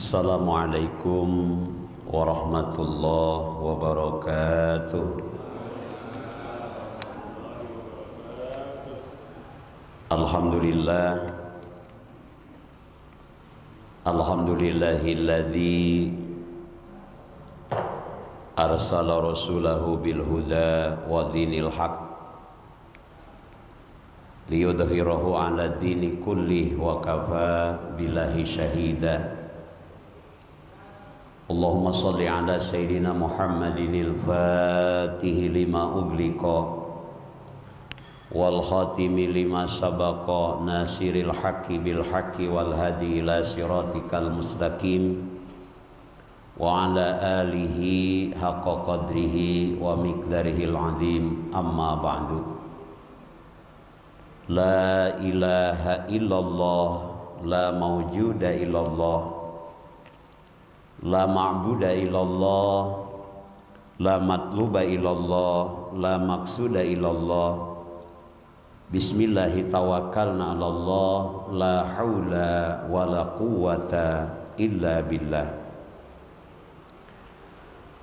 Assalamualaikum warahmatullahi wabarakatuh. Alhamdulillah, alhamdulillahilladzi arsala rasulahu bil huda wa dinil haq liyudhhirahu 'ala dini kullih wa kafa billahi syahida. Allahumma shalli 'ala sayyidina Muhammadinil fatihi lima ughliqa wal khatimi lima sabaqa nasiril haqqi bil haqqi wal hadi ila siratikal mustaqim wa 'ala alihi haqqa qadrihi wa miqdarihil 'azim. Amma ba'du. La ilaha illallah, la mawjuda illallah, la ma'buda illallah, la matluba illallah, la maqsuda illallah. Bismillahi tawakkalna 'alallah, la haula wa la quwwata illa billah.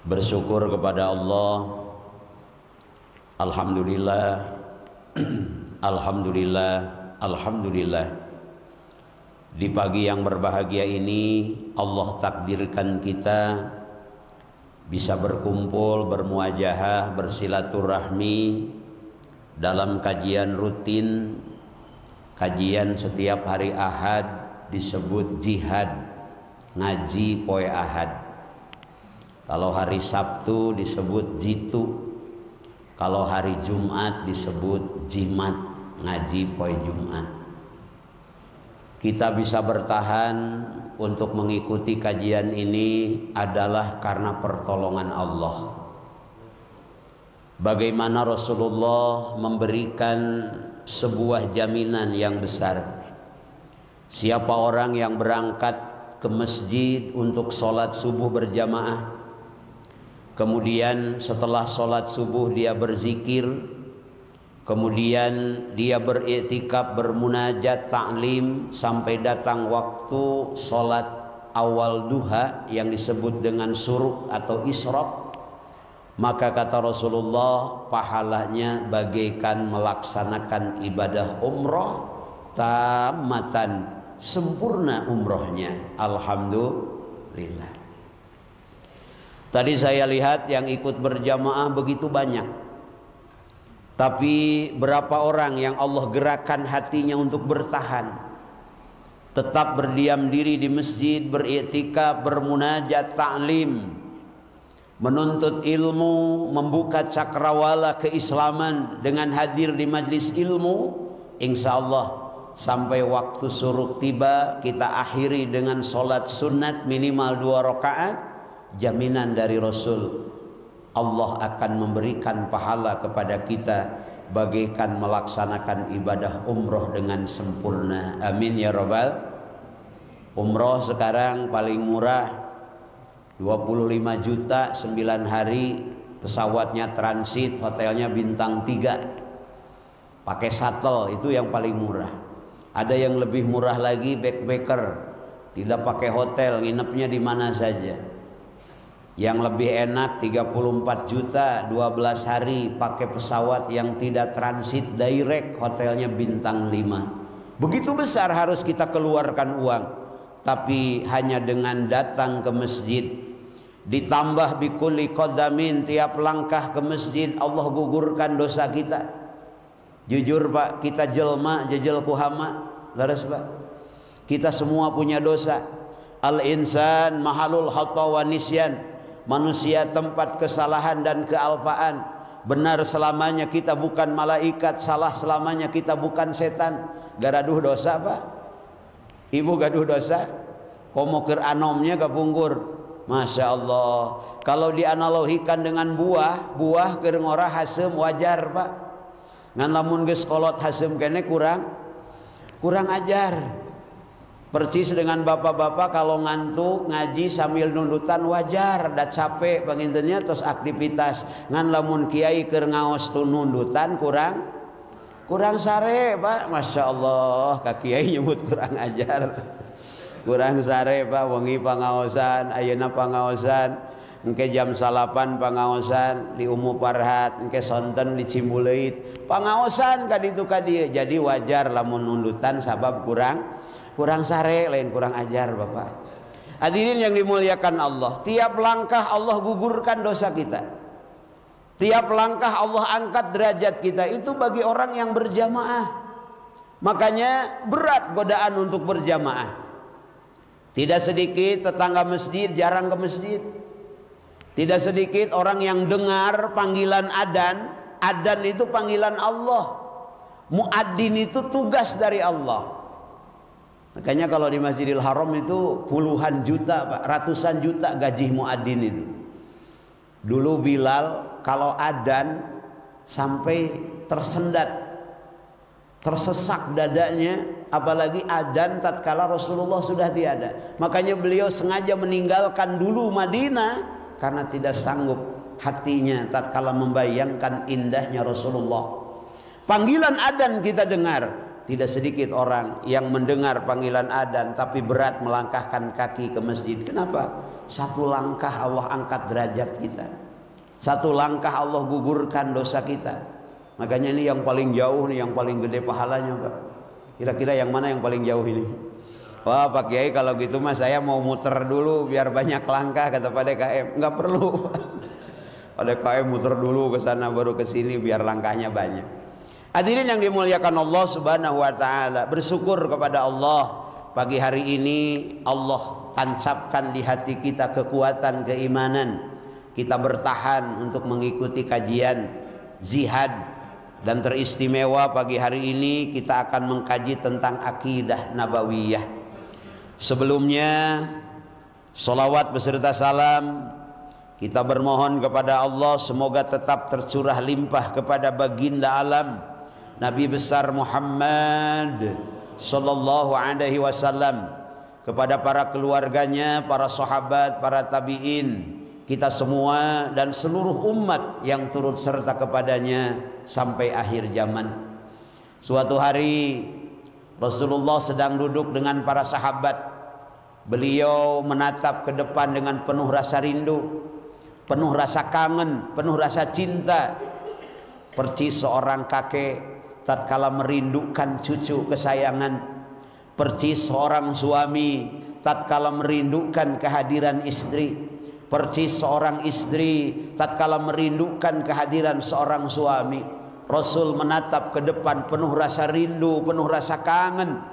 Bersyukur kepada Allah. Alhamdulillah. Alhamdulillah, alhamdulillah. Di pagi yang berbahagia ini Allah takdirkan kita bisa berkumpul, bermuajahah, bersilaturahmi dalam kajian rutin. Kajian setiap hari Ahad disebut jihad, ngaji poe Ahad. Kalau hari Sabtu disebut jitu. Kalau hari Jumat disebut jimat, ngaji poe Jumat. Kita bisa bertahan untuk mengikuti kajian ini adalah karena pertolongan Allah. Bagaimana Rasulullah memberikan sebuah jaminan yang besar. Siapa orang yang berangkat ke masjid untuk sholat subuh berjamaah, kemudian setelah sholat subuh dia berzikir, kemudian dia beriktikaf, bermunajat, ta'lim sampai datang waktu sholat awal duha yang disebut dengan syuruk atau isyraq, maka kata Rasulullah pahalanya bagaikan melaksanakan ibadah umroh tamatan, sempurna umrohnya. Alhamdulillah. Tadi saya lihat yang ikut berjamaah begitu banyak. Tapi berapa orang yang Allah gerakkan hatinya untuk bertahan, tetap berdiam diri di masjid, beriktikaf, bermunajat, ta'lim, menuntut ilmu, membuka cakrawala keislaman dengan hadir di majlis ilmu. Insya Allah sampai waktu syuruk tiba kita akhiri dengan sholat sunat minimal 2 rakaat. Jaminan dari Rasul, Allah akan memberikan pahala kepada kita bagaikan melaksanakan ibadah umroh dengan sempurna. Amin ya rabbal. Umroh sekarang paling murah 25 juta 9 hari, pesawatnya transit, hotelnya bintang 3, pakai shuttle, itu yang paling murah. Ada yang lebih murah lagi, backpacker, tidak pakai hotel, nginepnya di mana saja. Yang lebih enak 34 juta 12 hari pakai pesawat yang tidak transit, direct, hotelnya bintang 5. Begitu besar harus kita keluarkan uang. Tapi hanya dengan datang ke masjid, ditambah bikulli qadamin, tiap langkah ke masjid Allah gugurkan dosa kita. Jujur Pak, kita jelma jejel kuhama, laras Pak. Kita semua punya dosa. Al-insan mahalul khata wa nisyan. Manusia tempat kesalahan dan kealpaan. Benar selamanya kita bukan malaikat, salah selamanya kita bukan setan. Garaduh dosa Pak. Ibu gaduh dosa, komo keur anomnya kapungkur. Masya Allah. Kalau dianalogikan dengan buah keur ngorah hasem wajar Pak. Ngan lamun geus kolot hasem kene kurang ajar. Persis dengan bapak-bapak kalau ngantuk ngaji sambil nundutan wajar, da capek pangintennya terus aktivitas. Ngan lamun kiai keur ngaos tu nundutan kurang sare Pak. Masya Allah, kak kiai nyebut kurang ajar. kurang sare Pak wengi pangaosan ayeuna pangaosan engke jam 8 pangaosan di Umu Parhat engke sonten di Cimbuleuit pangaosan ka ditu ka dieu jadi wajar lamun nundutan sabab kurang sare lain kurang ajar Bapak. Hadirin yang dimuliakan Allah, tiap langkah Allah gugurkan dosa kita, tiap langkah Allah angkat derajat kita. Itu bagi orang yang berjamaah. Makanya berat godaan untuk berjamaah. Tidak sedikit tetangga masjid jarang ke masjid. Tidak sedikit orang yang dengar panggilan adzan. Adzan itu panggilan Allah. Muadzin itu tugas dari Allah. Makanya kalau di Masjidil Haram itu puluhan juta Pak, ratusan juta gaji muadzin itu. Dulu Bilal kalau adzan sampai tersendat, tersesak dadanya, apalagi adzan tatkala Rasulullah sudah tiada. Makanya beliau sengaja meninggalkan dulu Madinah karena tidak sanggup hatinya tatkala membayangkan indahnya Rasulullah. Panggilan adzan kita dengar. Tidak sedikit orang yang mendengar panggilan adzan tapi berat melangkahkan kaki ke masjid. Kenapa? Satu langkah Allah angkat derajat kita. Satu langkah Allah gugurkan dosa kita. Makanya ini yang paling jauh nih, yang paling gede pahalanya Pak. Kira-kira yang mana yang paling jauh ini? Wah Pak Kiai kalau gitu mah saya mau muter dulu biar banyak langkah kata Pak DKM. Enggak perlu. Pak DKM muter dulu ke sana baru ke sini biar langkahnya banyak. Hadirin yang dimuliakan Allah Subhanahu wa taala, bersyukur kepada Allah pagi hari ini Allah tancapkan di hati kita kekuatan keimanan. Kita bertahan untuk mengikuti kajian jihad dan teristimewa pagi hari ini kita akan mengkaji tentang akidah nabawiyah. Sebelumnya salawat beserta salam kita bermohon kepada Allah semoga tetap tercurah limpah kepada baginda alam Nabi besar Muhammad sallallahu alaihi wasallam, kepada para keluarganya, para sahabat, para tabi'in, kita semua dan seluruh umat yang turut serta kepadanya sampai akhir zaman. Suatu hari Rasulullah sedang duduk dengan para sahabat. Beliau menatap ke depan dengan penuh rasa rindu, penuh rasa kangen, penuh rasa cinta. Percis seorang kakek tatkala merindukan cucu kesayangan, percis seorang suami tatkala merindukan kehadiran istri, percis seorang istri tatkala merindukan kehadiran seorang suami. Rasul menatap ke depan penuh rasa rindu, penuh rasa kangen.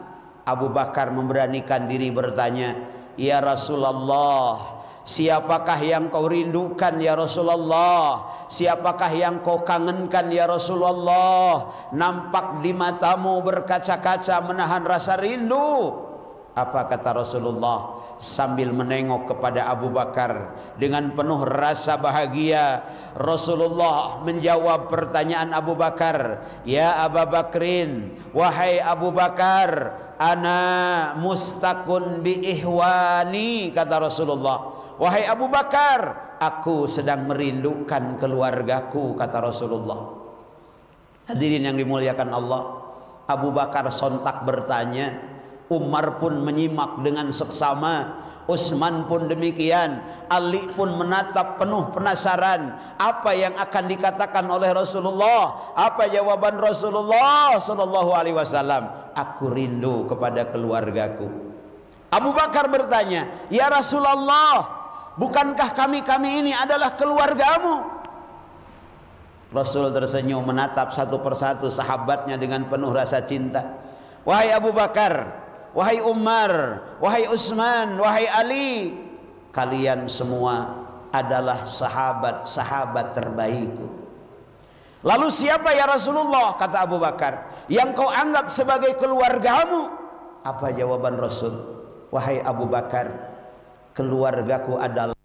Abu Bakar memberanikan diri bertanya, "Ya Rasulullah, siapakah yang kau rindukan ya Rasulullah? Siapakah yang kau kangenkan ya Rasulullah? Nampak di matamu berkaca-kaca menahan rasa rindu." Apa kata Rasulullah sambil menengok kepada Abu Bakar dengan penuh rasa bahagia? Rasulullah menjawab pertanyaan Abu Bakar, "Ya Abu Bakrin, wahai Abu Bakar, ana mustaqun bi ihwani," kata Rasulullah. "Wahai Abu Bakar, aku sedang merindukan keluargaku," kata Rasulullah. Hadirin yang dimuliakan Allah, Abu Bakar sontak bertanya, Umar pun menyimak dengan seksama, Utsman pun demikian, Ali pun menatap penuh penasaran apa yang akan dikatakan oleh Rasulullah. Apa jawaban Rasulullah sallallahu alaihi wasallam? "Aku rindu kepada keluargaku." Abu Bakar bertanya, "Ya Rasulullah, bukankah kami ini adalah keluargamu?" Rasul tersenyum menatap satu persatu sahabatnya dengan penuh rasa cinta. "Wahai Abu Bakar, wahai Umar, wahai Utsman, wahai Ali, kalian semua adalah sahabat-sahabat terbaikku." "Lalu siapa ya Rasulullah?" kata Abu Bakar, "yang kau anggap sebagai keluargamu?" Apa jawaban Rasul? "Wahai Abu Bakar, keluargaku adalah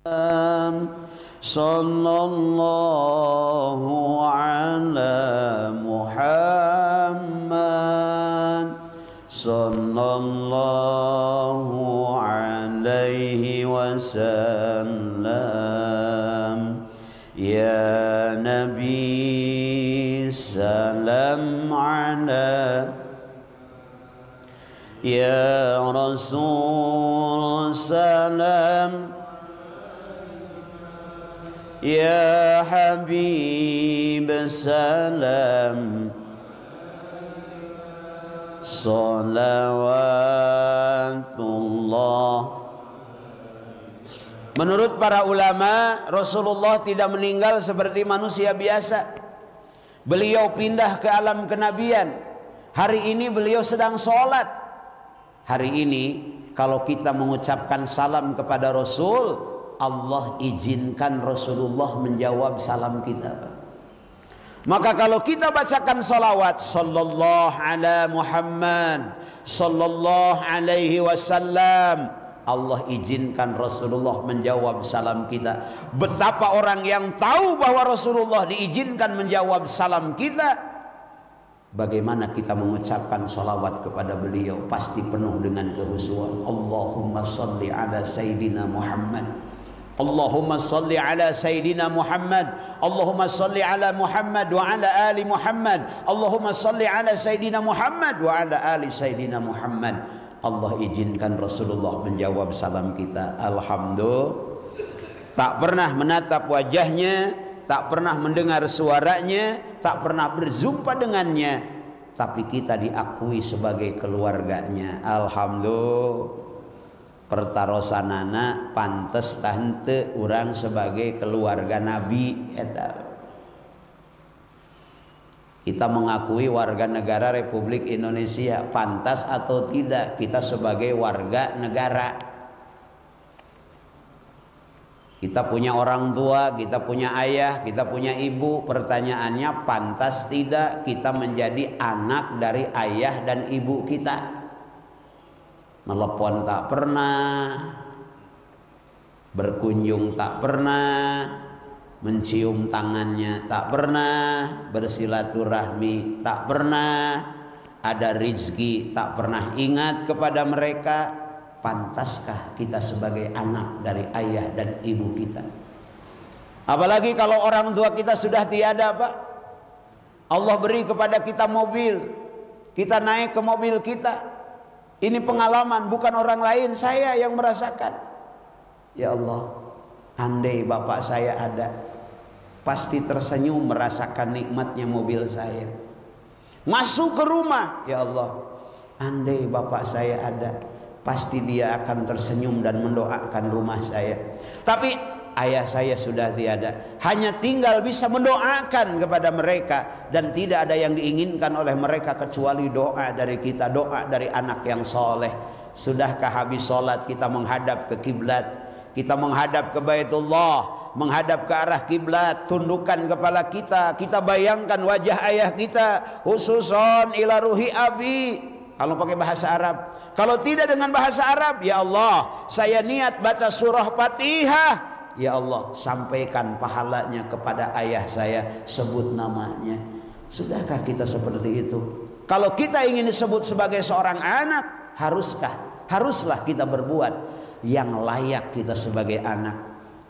Sallallahu ala Muhammad sallallahu alaihi wasallam. Ya Nabi salam ala, ya Rasul salam, ya Habib salam, salawatullah. Menurut para ulama, Rasulullah tidak meninggal seperti manusia biasa. Beliau pindah ke alam kenabian. Hari ini beliau sedang sholat. Hari ini kalau kita mengucapkan salam kepada Rasul, Allah izinkan Rasulullah menjawab salam kita. Maka kalau kita bacakan salawat sallallahu ala Muhammad sallallahu alaihi wasallam, Allah izinkan Rasulullah menjawab salam kita. Betapa orang yang tahu bahwa Rasulullah diizinkan menjawab salam kita, bagaimana kita mengucapkan salawat kepada beliau pasti penuh dengan kehusuan. Allahumma salli ala Sayyidina Muhammad, Allahumma salli ala Sayyidina Muhammad, Allahumma salli ala Muhammad wa ala ali Muhammad, Allahumma salli ala Sayyidina Muhammad wa ala ali Sayyidina Muhammad. Allah izinkan Rasulullah menjawab salam kita. Alhamdulillah. Tak pernah menatap wajahnya, tak pernah mendengar suaranya, tak pernah berjumpa dengannya, tapi kita diakui sebagai keluarganya. Alhamdulillah. Pertarosanana pantes tante orang sebagai keluarga Nabi. Kita mengakui warga negara Republik Indonesia, pantas atau tidak kita sebagai warga negara. Kita punya orang tua, kita punya ayah, kita punya ibu. Pertanyaannya, pantas tidak kita menjadi anak dari ayah dan ibu kita? Telepon tak pernah, berkunjung tak pernah, mencium tangannya tak pernah, bersilaturahmi tak pernah, ada rizki tak pernah ingat kepada mereka. Pantaskah kita sebagai anak dari ayah dan ibu kita? Apalagi kalau orang tua kita sudah tiada, Pak. Allah beri kepada kita mobil, kita naik ke mobil kita. Ini pengalaman, bukan orang lain, saya yang merasakan. Ya Allah, andai bapak saya ada, pasti tersenyum merasakan nikmatnya mobil saya. Masuk ke rumah, ya Allah, andai bapak saya ada, pasti dia akan tersenyum dan mendoakan rumah saya. Tapi ayah saya sudah tiada, hanya tinggal bisa mendoakan kepada mereka, dan tidak ada yang diinginkan oleh mereka kecuali doa dari kita, doa dari anak yang soleh. Sudahkah habis sholat kita menghadap ke kiblat, kita menghadap ke Baitullah, menghadap ke arah kiblat, tundukkan kepala kita, kita bayangkan wajah ayah kita, khususon ila ruhi abi, kalau pakai bahasa Arab. Kalau tidak dengan bahasa Arab, ya Allah, saya niat baca surah Fatihah, ya Allah, sampaikan pahalanya kepada ayah saya, sebut namanya. Sudahkah kita seperti itu? Kalau kita ingin disebut sebagai seorang anak, haruslah kita berbuat yang layak kita sebagai anak.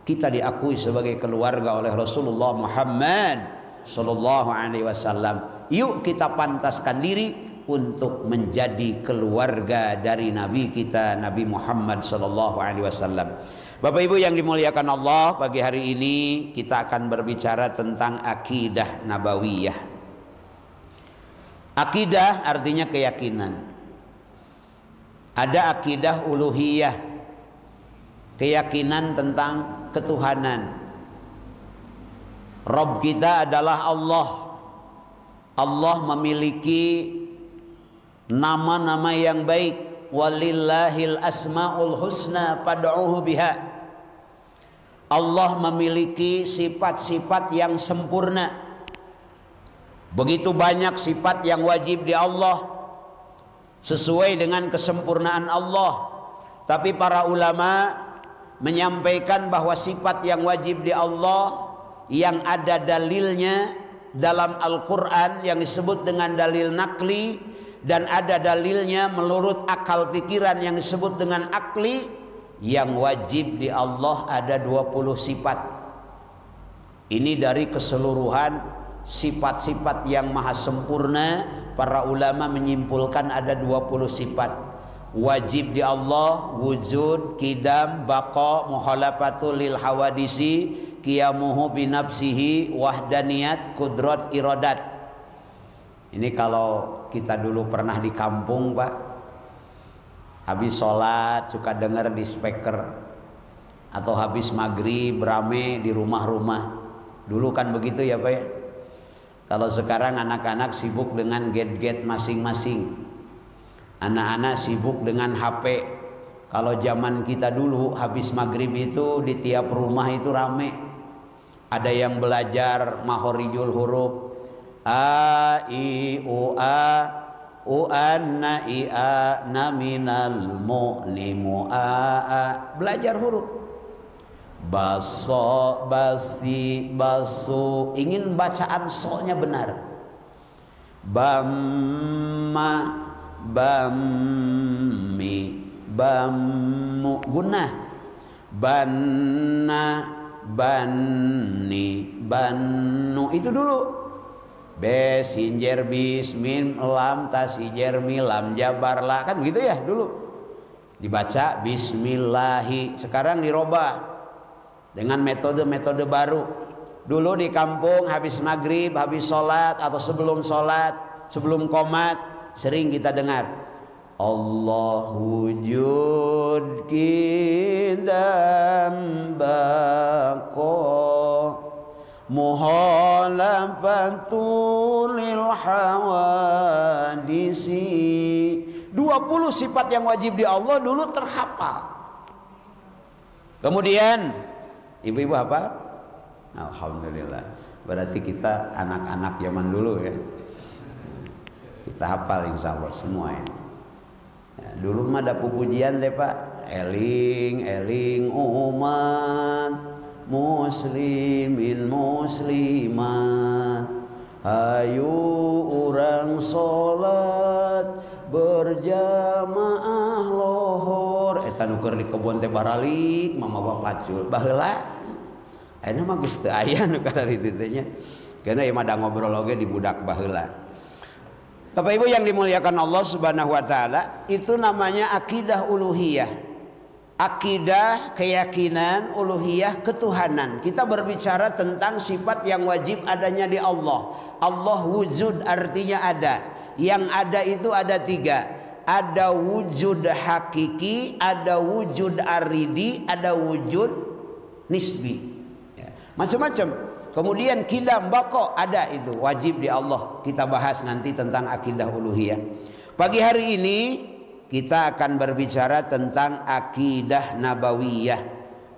Kita diakui sebagai keluarga oleh Rasulullah Muhammad sallallahu alaihi wasallam. Yuk kita pantaskan diri untuk menjadi keluarga dari Nabi kita, Nabi Muhammad sallallahu alaihi wasallam. Bapak Ibu yang dimuliakan Allah, pagi hari ini kita akan berbicara tentang akidah nabawiyah. Akidah artinya keyakinan. Ada akidah uluhiyah, keyakinan tentang ketuhanan. Rabb kita adalah Allah. Allah memiliki nama-nama yang baik. Walillahil asmaul husna fad'uhu biha. Allah memiliki sifat-sifat yang sempurna. Begitu banyak sifat yang wajib di Allah sesuai dengan kesempurnaan Allah. Tapi para ulama menyampaikan bahwa sifat yang wajib di Allah yang ada dalilnya dalam Al-Quran yang disebut dengan dalil nakli, dan ada dalilnya menurut akal pikiran yang disebut dengan akli. Yang wajib di Allah ada 20 sifat. Ini dari keseluruhan sifat-sifat yang maha sempurna, para ulama menyimpulkan ada 20 sifat. Wajib di Allah wujud, qidam, baqa, mukhalafatul lil hawadisi, qiyamuhu binafsihi, wahdaniyat, kudrat, iradat. Ini kalau kita dulu pernah di kampung, Pak, habis sholat suka dengar di speaker, atau habis maghrib rame di rumah-rumah. Dulu kan begitu ya Pak ya. Kalau sekarang anak-anak sibuk dengan gadget masing-masing. Anak-anak sibuk dengan HP. Kalau zaman kita dulu habis maghrib itu di tiap rumah itu rame. Ada yang belajar mahorijul huruf, a i u a u anna i a na minal mu'nimu a. Belajar huruf. Baso, basi, basu. Ingin bacaan so-nya benar. Bamma, bammi, bammu, gunah. Banna, banni, bannu. Itu dulu. Be, sinjer, bis, min, lam, tasijer, mi, lam, jabar, la. Kan begitu ya dulu. Dibaca bismillahi. Sekarang dirobah dengan metode-metode baru. Dulu di kampung habis maghrib, habis sholat atau sebelum sholat, sebelum qomat, sering kita dengar Allah wujud qidam baqa muhalafatul lil hawadisi. 20 sifat yang wajib di Allah dulu terhafal. Kemudian ibu-ibu hafal? Alhamdulillah. Berarti kita anak-anak zaman dulu ya. Kita hafal insya Allah semua ini. Ya, dulu mah ada pujian deh Pak. Eling, eling umat muslimin muslimat. Hayu orang sholat berjamaah lohor. Eta nuker di kebun teh baralik mama bapak cul baheula. Ayeuna mah geus teu aya nu kana ditu teh nya. Karena ieu mah da ngobrol oge di budak baheula. Bapak Ibu yang dimuliakan Allah Subhanahu wa taala, itu namanya akidah uluhiyah. Akidah keyakinan uluhiyah ketuhanan. Kita berbicara tentang sifat yang wajib adanya di Allah. Allah wujud artinya ada. Yang ada itu ada 3. Ada wujud hakiki, ada wujud aridi, ada wujud nisbi. Macam-macam. Kemudian qidam baqa ada, itu wajib di Allah. Kita bahas nanti tentang akidah uluhiyah. Pagi hari ini kita akan berbicara tentang akidah nabawiyah.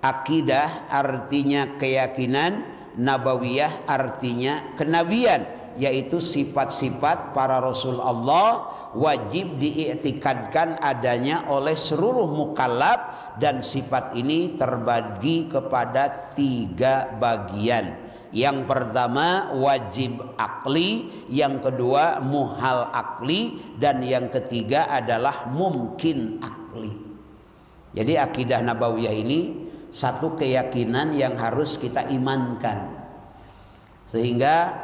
Akidah artinya keyakinan, nabawiyah artinya kenabian, yaitu sifat-sifat para rasul Allah wajib diiktikadkan adanya oleh seluruh mukallaf, dan sifat ini terbagi kepada 3 bagian. Yang pertama wajib akli, yang kedua muhal akli, dan yang ketiga adalah mungkin akli. Jadi akidah nabawiyah ini satu keyakinan yang harus kita imankan, sehingga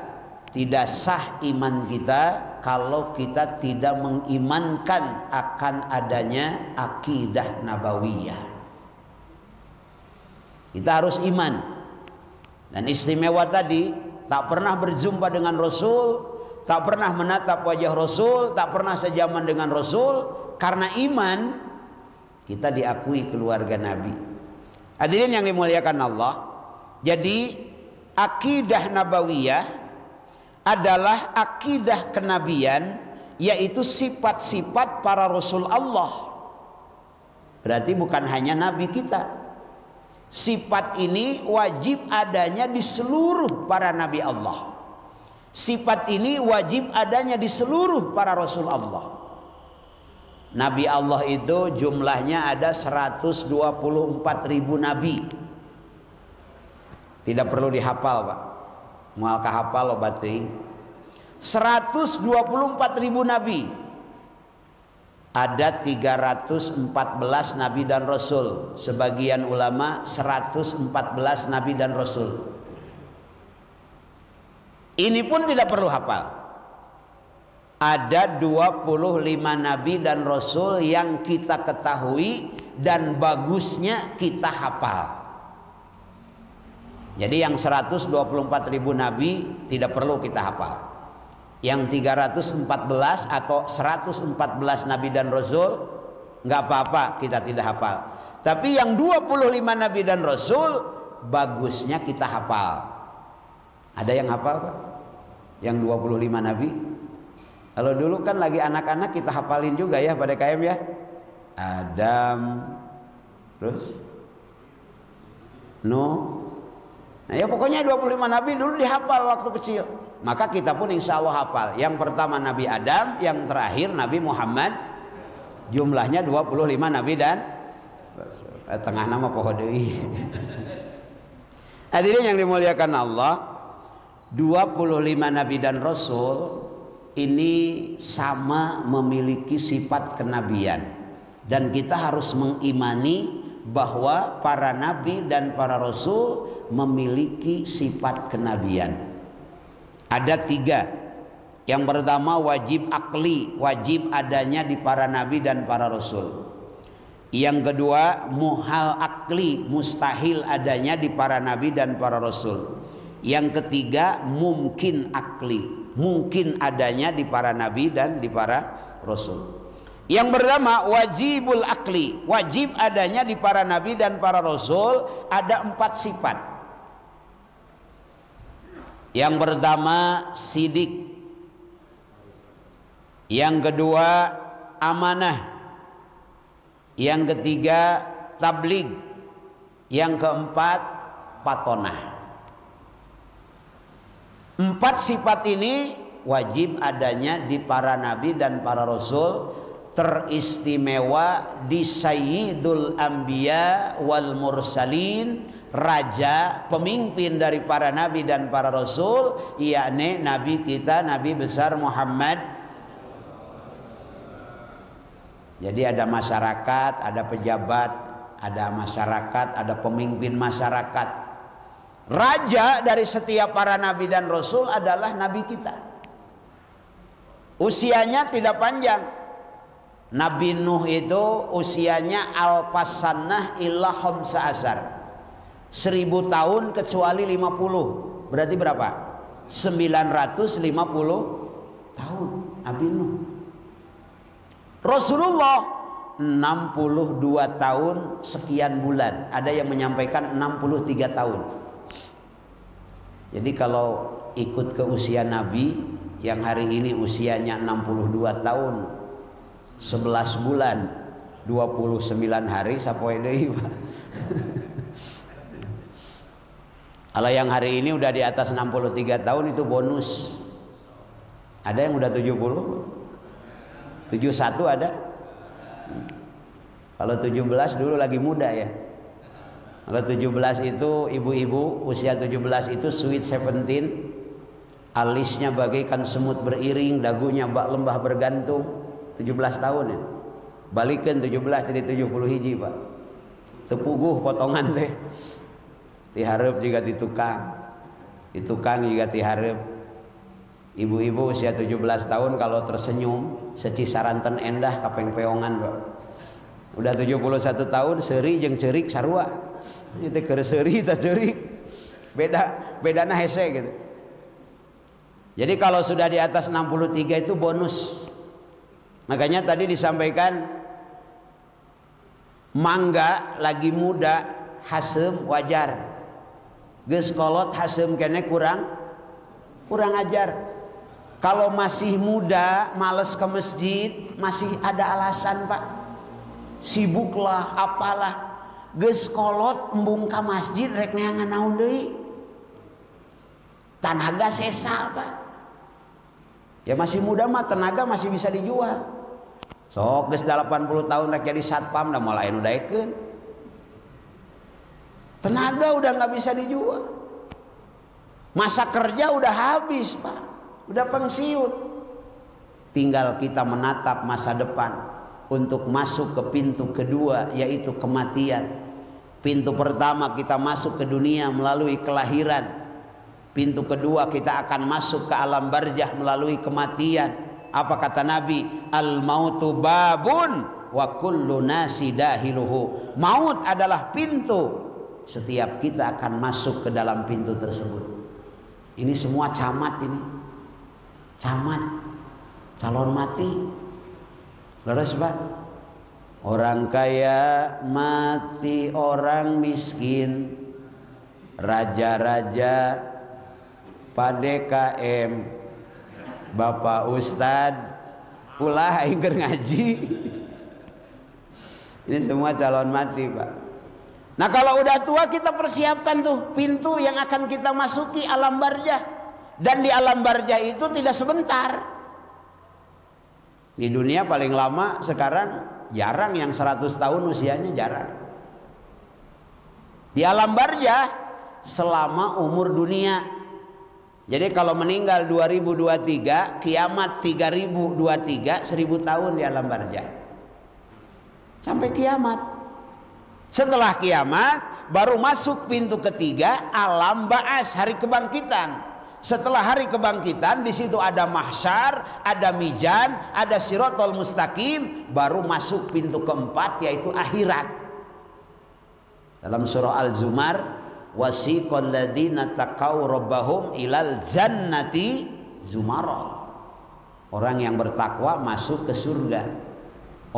tidak sah iman kita kalau kita tidak mengimankan akan adanya akidah nabawiyah. Kita harus iman. Dan istimewa tadi, tak pernah berjumpa dengan Rasul, tak pernah menatap wajah Rasul, tak pernah sejaman dengan Rasul. Karena iman, kita diakui keluarga Nabi. Hadirin yang dimuliakan Allah. Jadi akidah nabawiyah adalah akidah kenabian, yaitu sifat-sifat para Rasul Allah. Berarti bukan hanya Nabi kita. Sifat ini wajib adanya di seluruh para Nabi Allah. Sifat ini wajib adanya di seluruh para Rasul Allah. Nabi Allah itu jumlahnya ada 124.000 nabi. Tidak perlu dihafal, Pak. Moal kahafal lo bating. 124.000 nabi. Ada 314 nabi dan rasul. Sebagian ulama 114 nabi dan rasul. Ini pun tidak perlu hafal. Ada 25 nabi dan rasul yang kita ketahui dan bagusnya kita hafal. Jadi yang 124.000 nabi tidak perlu kita hafal. Yang 314 atau 114 nabi dan rasul nggak apa-apa kita tidak hafal. Tapi yang 25 nabi dan rasul bagusnya kita hafal. Ada yang hafal, Pak? Yang 25 nabi? Kalau dulu kan lagi anak-anak kita hafalin juga ya pada KM ya. Adam, terus Nuh. Nah ya pokoknya 25 nabi dulu dihafal waktu kecil. Maka kita pun insya Allah hafal. Yang pertama Nabi Adam, yang terakhir Nabi Muhammad. Jumlahnya 25 nabi dan tengah nama pohon deui. Hadirin yang dimuliakan Allah, 25 nabi dan rasul ini sama memiliki sifat kenabian, dan kita harus mengimani bahwa para nabi dan para rasul memiliki sifat kenabian. Ada 3. Yang pertama wajib akli, wajib adanya di para nabi dan para rasul. Yang kedua muhal akli, mustahil adanya di para nabi dan para rasul. Yang ketiga mungkin akli, mungkin adanya di para nabi dan di para rasul. Yang pertama wajibul akli, wajib adanya di para nabi dan para rasul ada 4 sifat. Yang pertama sidik, yang kedua amanah, yang ketiga tabligh, yang keempat patonah. 4 sifat ini wajib adanya di para nabi dan para rasul, teristimewa di Sayyidul Anbiya wal Mursalin, raja pemimpin dari para nabi dan para rasul, yakni nabi kita Nabi besar Muhammad. Jadi ada masyarakat, ada pejabat, ada masyarakat, ada pemimpin masyarakat. Raja dari setiap para nabi dan rasul adalah nabi kita. Usianya tidak panjang. Nabi Nuh itu usianya alfasannah illa khamsa asar, 1000 tahun kecuali 50. Berarti berapa? 950 tahun Nabi Nuh. Rasulullah 62 tahun sekian bulan. Ada yang menyampaikan 63 tahun. Jadi kalau ikut ke usia Nabi yang hari ini usianya 62 tahun 11 bulan 29 hari sapoe deui, Pak. Kalau yang hari ini udah di atas 63 tahun itu bonus. Ada yang udah 70? 71 ada? Kalau 17 dulu lagi muda ya. Kalau 17 itu ibu-ibu usia 17 itu sweet 17, alisnya bagaikan semut beriring, dagunya bak lembah bergantung. 17 tahun ya. Balikan 17 jadi 70 hiji, Pak. Tepuguh potongan teh. Diharap juga di tukang juga diharap. Ibu-ibu usia 17 tahun kalau tersenyum secisaranten endah kapeng-peongan, Pak. Udah 71 tahun seuri jeung ceurik sarua. Itu keur seuri teh ceurik. Bedana hese gitu. Jadi kalau sudah di atas 63 itu bonus. Makanya tadi disampaikan mangga lagi muda hasem wajar. Geus kolot hasem kene kurang ajar. Kalau masih muda males ke masjid masih ada alasan, Pak. Sibuklah apalah. Geus kolot embung ka masjid rek neangan naon deui. Tenaga sesal, Pak. Ya masih muda mah tenaga masih bisa dijual. Sok geus 80 tahun rek jadi satpam da mulai nu daekeun. Tenaga udah nggak bisa dijual. Masa kerja udah habis, Pak. Udah pensiun. Tinggal kita menatap masa depan untuk masuk ke pintu kedua, yaitu kematian. Pintu pertama kita masuk ke dunia melalui kelahiran. Pintu kedua kita akan masuk ke alam barzah melalui kematian. Apa kata Nabi? Al mautu babun wa kullu nasi dahiluhu. Maut adalah pintu. Setiap kita akan masuk ke dalam pintu tersebut. Ini semua camat ini. Camat. Calon mati. Leres, Pak? Orang kaya mati, orang miskin, raja-raja, Pak DKM, Bapak Ustad, ulah aing keur ngaji. Ini semua calon mati, Pak. Nah, kalau udah tua kita persiapkan tuh pintu yang akan kita masuki alam barzah. Dan di alam barzah itu tidak sebentar. Di dunia paling lama sekarang jarang yang 100 tahun usianya, jarang. Di alam barzah selama umur dunia. Jadi kalau meninggal 2023, kiamat 3023, 1000 tahun di alam barzah. Sampai kiamat. Setelah kiamat baru masuk pintu ketiga, alam ba'as, hari kebangkitan. Setelah hari kebangkitan di situ ada mahsyar, ada mizan, ada siratal mustaqim, baru masuk pintu keempat yaitu akhirat. Dalam surah Al-Zumar, wasiqal ladzina taqaw rabbahum ilal jannati zumara. Orang yang bertakwa masuk ke surga,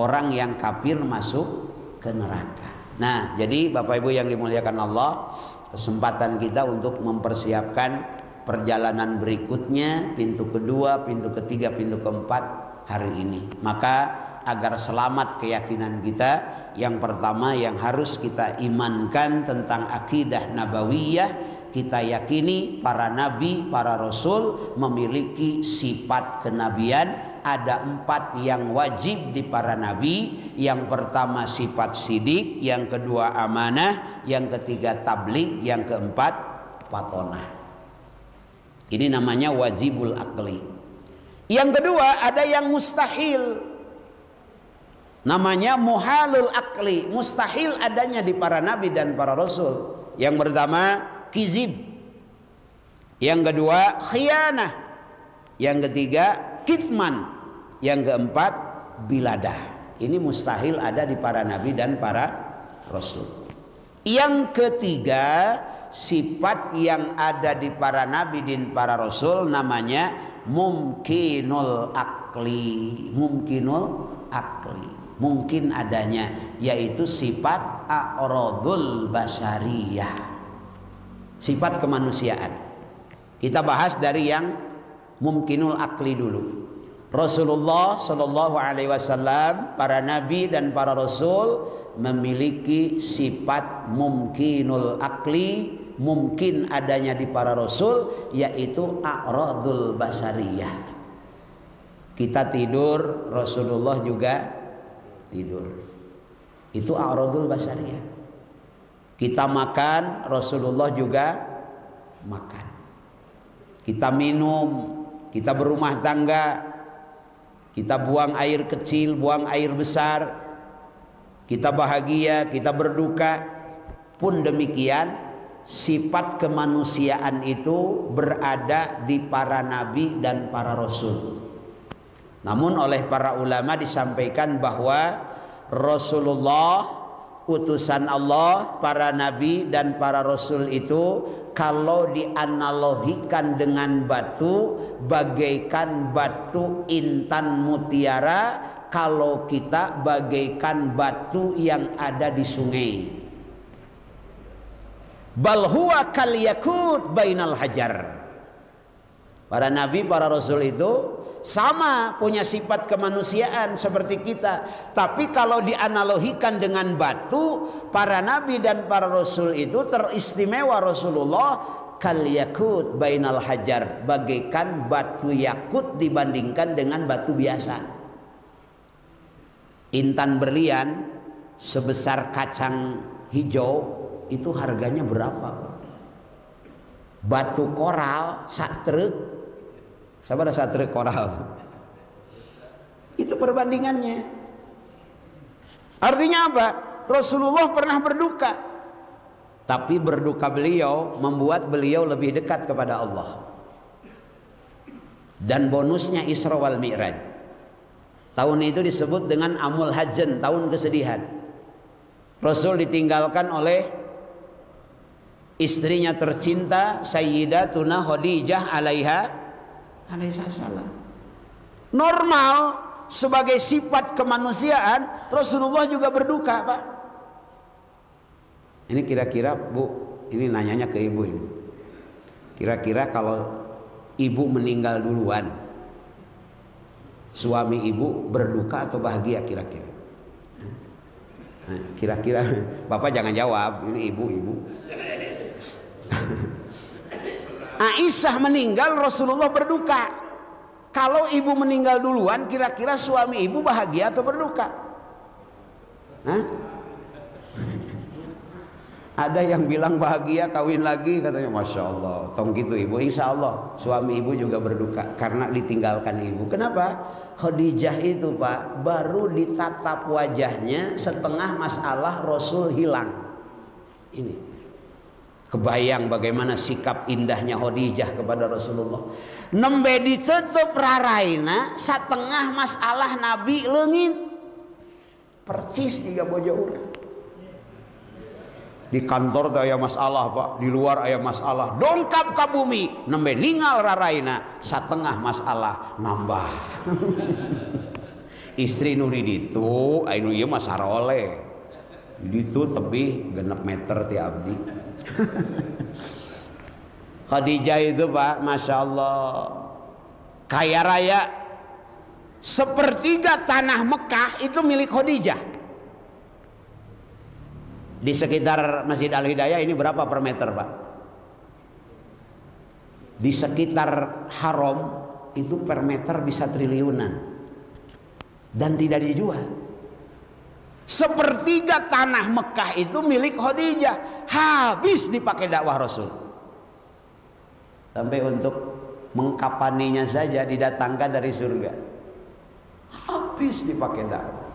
orang yang kafir masuk ke neraka. Nah, jadi Bapak Ibu yang dimuliakan Allah, kesempatan kita untuk mempersiapkan perjalanan berikutnya, pintu kedua, pintu ketiga, pintu keempat hari ini. Maka agar selamat keyakinan kita, yang pertama yang harus kita imankan tentang akidah nabawiyah, kita yakini para nabi, para rasul memiliki sifat kenabian. Ada 4 yang wajib di para nabi. Yang pertama sifat sidik, yang kedua amanah, yang ketiga tabligh, yang keempat patonah. Ini namanya wajibul akli. Yang kedua ada yang mustahil, namanya muhalul akli, mustahil adanya di para nabi dan para rasul. Yang pertama kizib, yang kedua khianah, yang ketiga kitman, yang keempat biladah. Ini mustahil ada di para nabi dan para rasul. Yang ketiga sifat yang ada di para nabi dan para rasul namanya mumkinul akli. Mumkinul akli, mungkin adanya, yaitu sifat a'radul basyariyah, sifat kemanusiaan. Kita bahas dari yang mumkinul akli dulu. Rasulullah Shallallahu Alaihi Wasallam, para nabi dan para rasul memiliki sifat mumkinul akli, mungkin adanya di para rasul, yaitu a'radul basyariyah. Kita tidur, Rasulullah juga tidur. Itu a'radul basyariyah. Kita makan, Rasulullah juga makan. Kita minum, kita berumah tangga, kita buang air kecil, buang air besar, kita bahagia, kita berduka, pun demikian sifat kemanusiaan itu berada di para nabi dan para rasul. Namun oleh para ulama disampaikan bahwa Rasulullah, utusan Allah, para nabi dan para rasul itu kalau dianalogikan dengan batu, bagaikan batu intan mutiara, kalau kita bagaikan batu yang ada di sungai. Bal huwa kal yakut bainal hajar. Para nabi, para rasul itu sama, punya sifat kemanusiaan seperti kita. Tapi kalau dianalogikan dengan batu, para nabi dan para rasul itu teristimewa Rasulullah kal yakut bainal hajar, bagaikan batu yakut dibandingkan dengan batu biasa. Intan berlian sebesar kacang hijau itu harganya berapa? Batu koral satrek, sabar satrek koral. Itu perbandingannya. Artinya apa? Rasulullah pernah berduka, tapi berduka beliau membuat beliau lebih dekat kepada Allah. Dan bonusnya Isra wal Mi'raj. Tahun itu disebut dengan Amul Hajjan, tahun kesedihan. Rasul ditinggalkan oleh istrinya tercinta Sayyidatuna Khadijah alaihissalam. Normal sebagai sifat kemanusiaan Rasulullah juga berduka, Pak. Ini kira-kira Bu, ini nanyanya ke ibu ini. Kira-kira kalau ibu meninggal duluan, suami ibu berduka atau bahagia kira-kira? Kira-kira Bapak jangan jawab, ini ibu-ibu. Aisyah meninggal, Rasulullah berduka. Kalau ibu meninggal duluan, kira-kira suami ibu bahagia atau berduka? Hah? Ada yang bilang bahagia, kawin lagi, katanya. Masya Allah, tong gitu ibu. Insya Allah suami ibu juga berduka karena ditinggalkan ibu. Kenapa? Khadijah itu, Pak, baru ditatap wajahnya setengah masalah Rasul hilang. Ini kebayang bagaimana sikap indahnya Khadijah kepada Rasulullah. Nembe ditutup raraina setengah masalah Nabi leungit. Percis juga bojo urang. Di kantor aya masalah, Pak, di luar aya masalah. Dongkap ka bumi, nembe ningal raraina setengah masalah nambah. Istri nuri ditu, anu ieu mah sarole. Ditu tebih 6 meter ti abdi. Khadijah itu, Pak, Masya Allah, kaya raya. Sepertiga tanah Mekah itu milik Khadijah. Di sekitar Masjid Al-Hidayah ini berapa per meter, Pak? Di sekitar Haram itu per meter bisa triliunan dan tidak dijual. Sepertiga tanah Mekah itu milik Khadijah, habis dipakai dakwah Rasul. Sampai untuk mengkapaninya saja didatangkan dari surga, habis dipakai dakwah.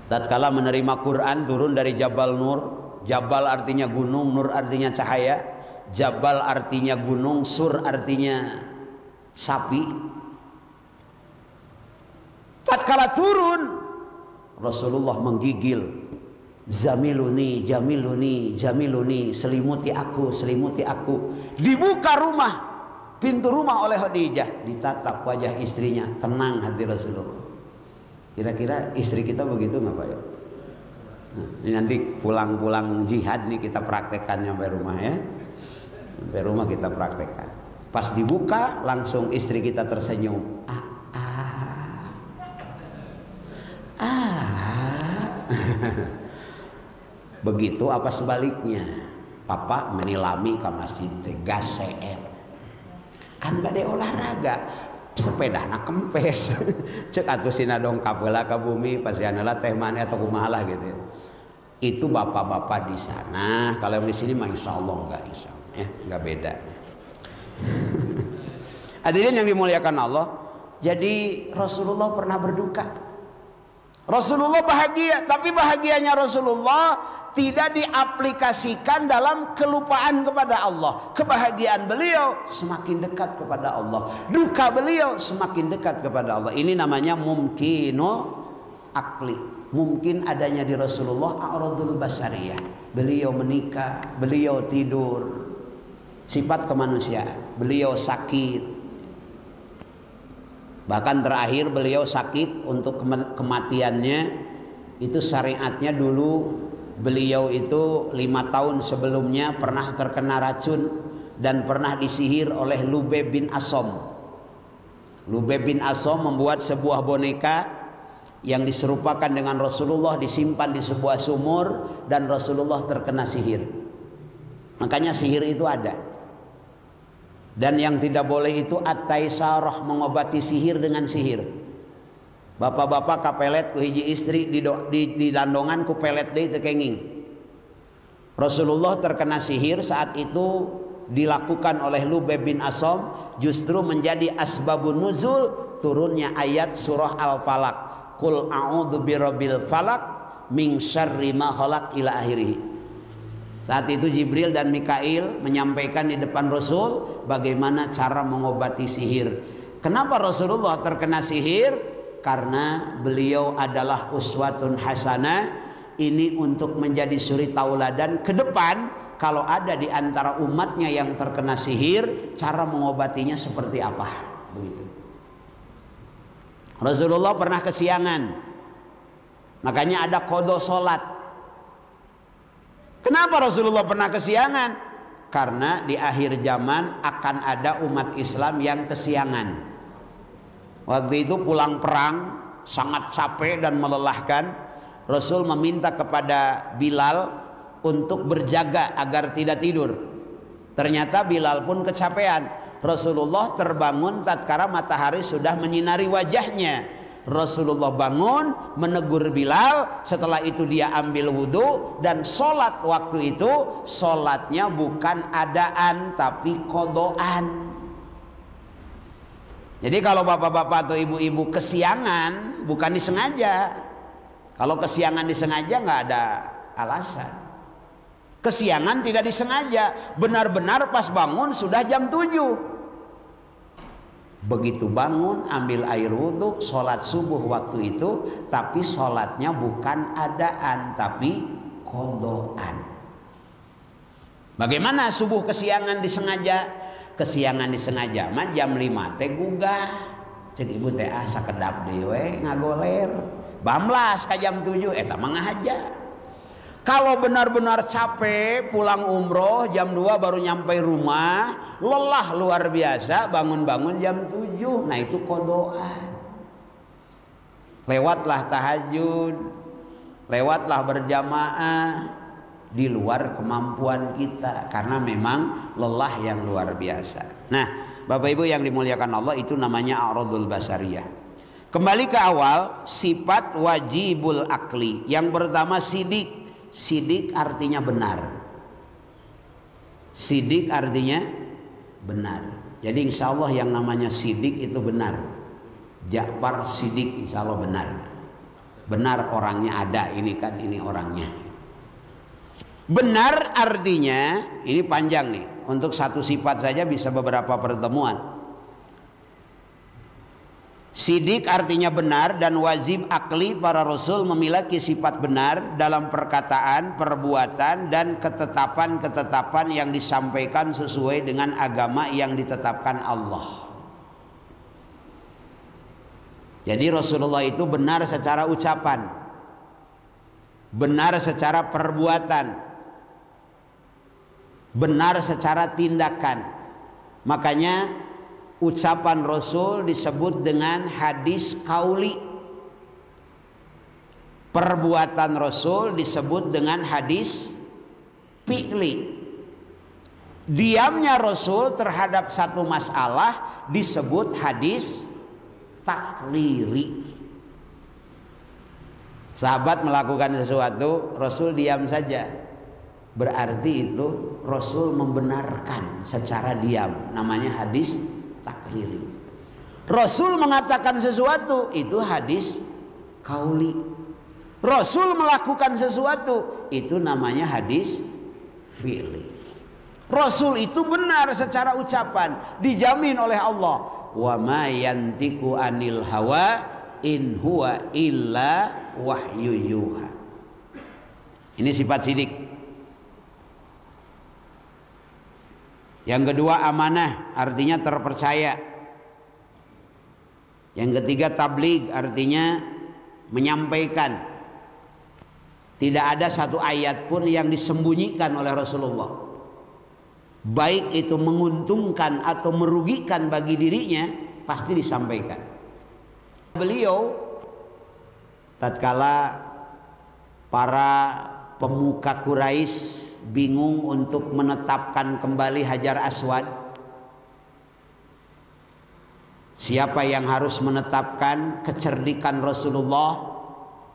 Tatkala menerima Quran turun dari Jabal Nur. Jabal artinya gunung, Nur artinya cahaya. Jabal artinya gunung, Sur artinya sapi. Tatkala turun, Rasulullah menggigil, Zamiluni, Jamiluni, Jamiluni, selimuti aku, selimuti aku. Dibuka rumah, pintu rumah oleh Khadijah, ditatap wajah istrinya, tenang hati Rasulullah. Kira-kira istri kita begitu nggak, Pak ya? Nah, ini nanti pulang-pulang jihad nih kita praktekkan sampai rumah ya. Sampai rumah kita praktekkan. Pas dibuka langsung istri kita tersenyum. Begitu apa sebaliknya? Papa menilami ke masjid gas CR. Kan bade olahraga. Sepeda nak kempes. Cek atuh sina dongkap heula ka bumi pasianna teh mane atau kumaha gitu ya. Itu bapak-bapak di sana. Kalau di sini mah insyaallah enggak, insyaallah ya, enggak beda. Hadirin yang dimuliakan Allah, jadi Rasulullah pernah berduka. Rasulullah bahagia, tapi bahagianya Rasulullah tidak diaplikasikan dalam kelupaan kepada Allah. Kebahagiaan beliau semakin dekat kepada Allah, duka beliau semakin dekat kepada Allah. Ini namanya mumkinu akli. Mungkin adanya di Rasulullah a'radul basariyah. Beliau menikah, beliau tidur, sifat kemanusiaan. Beliau sakit. Bahkan terakhir beliau sakit untuk kematiannya itu syariatnya dulu beliau itu 5 tahun sebelumnya pernah terkena racun dan pernah disihir oleh Lubeb bin Asom. Lubeb bin Asom membuat sebuah boneka yang diserupakan dengan Rasulullah, disimpan di sebuah sumur dan Rasulullah terkena sihir. Makanya sihir itu ada. Dan yang tidak boleh itu at-taisarah, mengobati sihir dengan sihir. Bapak-bapak kapelet ku hiji istri di landongan ku pelet deui teu kenging. Rasulullah terkena sihir, saat itu dilakukan oleh Lubaib bin Asom, justru menjadi asbabun nuzul turunnya ayat surah Al-Falaq. Qul a'udzu birabbil falaq min syarri ma khalaq ila akhirih. Saat itu Jibril dan Mikail menyampaikan di depan Rasul bagaimana cara mengobati sihir. Kenapa Rasulullah terkena sihir? Karena beliau adalah uswatun hasanah. Ini untuk menjadi suri tauladan ke depan, kalau ada di antara umatnya yang terkena sihir, cara mengobatinya seperti apa. Begitu. Rasulullah pernah kesiangan, makanya ada qada salat. Kenapa Rasulullah pernah kesiangan? Karena di akhir zaman akan ada umat Islam yang kesiangan. Waktu itu pulang perang, sangat capek dan melelahkan. Rasul meminta kepada Bilal untuk berjaga agar tidak tidur. Ternyata Bilal pun kecapean. Rasulullah terbangun tatkala matahari sudah menyinari wajahnya. Rasulullah bangun, menegur Bilal. Setelah itu dia ambil wudhu dan sholat. Waktu itu sholatnya bukan adaan tapi kodoan. Jadi kalau bapak-bapak atau ibu-ibu kesiangan, bukan disengaja. Kalau kesiangan disengaja nggak ada alasan. Kesiangan tidak disengaja, benar-benar pas bangun sudah jam 7. Begitu bangun ambil air wudhu, sholat subuh waktu itu, tapi sholatnya bukan adaan tapi kodoan. Bagaimana subuh kesiangan disengaja? Kesiangan disengaja mah jam 5 teh gugah. Cek ibu teh sakedap dewe ngagoler. Bamlas ka jam 7 eta mah ngahaja. Kalau benar-benar capek pulang umroh jam 2 baru nyampe rumah, lelah luar biasa, bangun-bangun jam 7. Nah itu kodoan. Lewatlah tahajud, lewatlah berjamaah di luar kemampuan kita karena memang lelah yang luar biasa. Nah, Bapak Ibu yang dimuliakan Allah, itu namanya a'radul basariyah. Kembali ke awal, sifat wajibul akli. Yang pertama sidik. Sidik artinya benar. Sidik artinya benar. Jadi insya Allah yang namanya sidik itu benar. Ja'far sidik insya Allah benar. Benar orangnya ada, ini kan ini orangnya. Benar artinya, ini panjang nih. Untuk satu sifat saja bisa beberapa pertemuan. Sidik artinya benar, dan wajib akli para rasul memiliki sifat benar dalam perkataan, perbuatan, dan ketetapan-ketetapan yang disampaikan sesuai dengan agama yang ditetapkan Allah. Jadi Rasulullah itu benar secara ucapan, benar secara perbuatan, benar secara tindakan. Makanya ucapan Rasul disebut dengan hadis qauli. Perbuatan Rasul disebut dengan hadis fi'li. Diamnya Rasul terhadap satu masalah disebut hadis takriri. Sahabat melakukan sesuatu, Rasul diam saja. Berarti itu Rasul membenarkan secara diam. Namanya hadis takriri. Rasul mengatakan sesuatu, itu hadis qauli. Rasul melakukan sesuatu, itu namanya hadis fi'li. Rasul itu benar secara ucapan, dijamin oleh Allah. Wa ma yantiqu anil hawa in huwa illa wahyu yuha. Ini sifat sidik. Yang kedua amanah, artinya terpercaya. Yang ketiga tabligh, artinya menyampaikan. Tidak ada satu ayat pun yang disembunyikan oleh Rasulullah, baik itu menguntungkan atau merugikan bagi dirinya, pasti disampaikan. Beliau tatkala para pemuka Quraisy bingung untuk menetapkan kembali Hajar Aswad, Siapa yang harus menetapkan kecerdikan Rasulullah?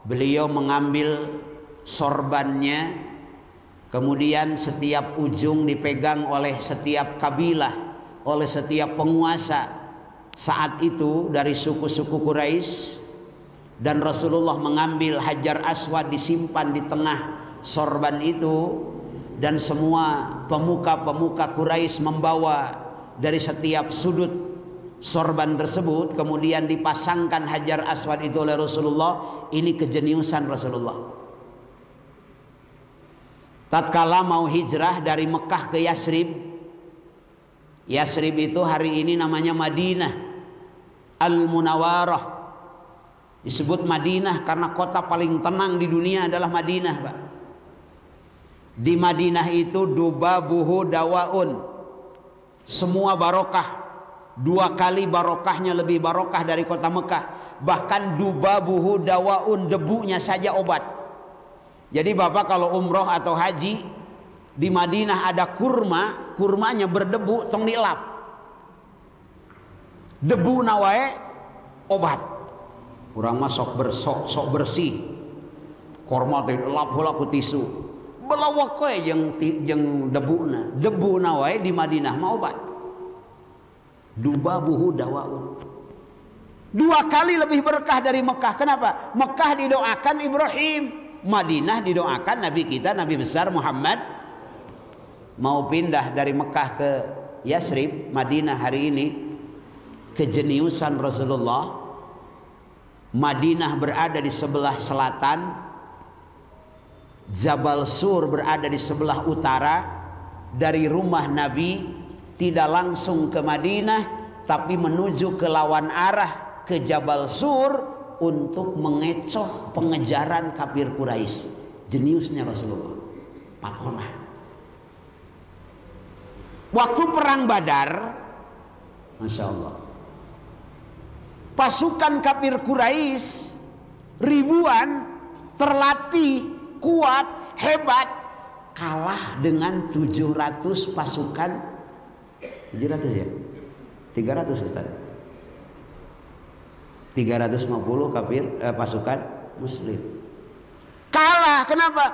Beliau mengambil sorbannya, kemudian setiap ujung dipegang oleh setiap kabilah, oleh setiap penguasa saat itu dari suku-suku Quraisy, dan Rasulullah mengambil Hajar Aswad disimpan di tengah sorban itu, dan semua pemuka-pemuka Quraisy membawa dari setiap sudut sorban tersebut, kemudian dipasangkan Hajar Aswad itu oleh Rasulullah. Ini kejeniusan Rasulullah. Tatkala mau hijrah dari Mekah ke Yasrib, Yasrib itu hari ini namanya Madinah Al-Munawwarah. Disebut Madinah karena kota paling tenang di dunia adalah Madinah, Pak. Di Madinah itu dubabuhu dawaun, semua barokah. 2 kali barokahnya lebih barokah dari kota Mekah. Bahkan dubabuhu dawaun, debunya saja obat. Jadi Bapak kalau umroh atau haji di Madinah ada kurma, kurmanya berdebu, tong dilap. Debu nawae obat. Urang mah sok bersih. Kurma teh lap heula ku tisu. Belawak we jeung debuna. Debu nawae di Madinah mah obat. Dubabuhu dawaun. 2 kali lebih berkah dari Mekah. Kenapa? Mekah didoakan Ibrahim, Madinah didoakan Nabi kita, Nabi besar Muhammad. Mau pindah dari Mekah ke Yasrib, Madinah hari ini, kejeniusan Rasulullah. Madinah berada di sebelah selatan, Jabal Sur berada di sebelah utara. Dari rumah Nabi tidak langsung ke Madinah, tapi menuju ke lawan arah ke Jabal Sur untuk mengecoh pengejaran kafir Quraisy. Jeniusnya Rasulullah. Patona. Waktu perang Badar, Masya Allah, pasukan kafir Quraisy ribuan, terlatih, kuat, hebat, kalah dengan 700 pasukan. 700 ya? 300 Ustaz. 350 kafir pasukan muslim. Kalah, kenapa?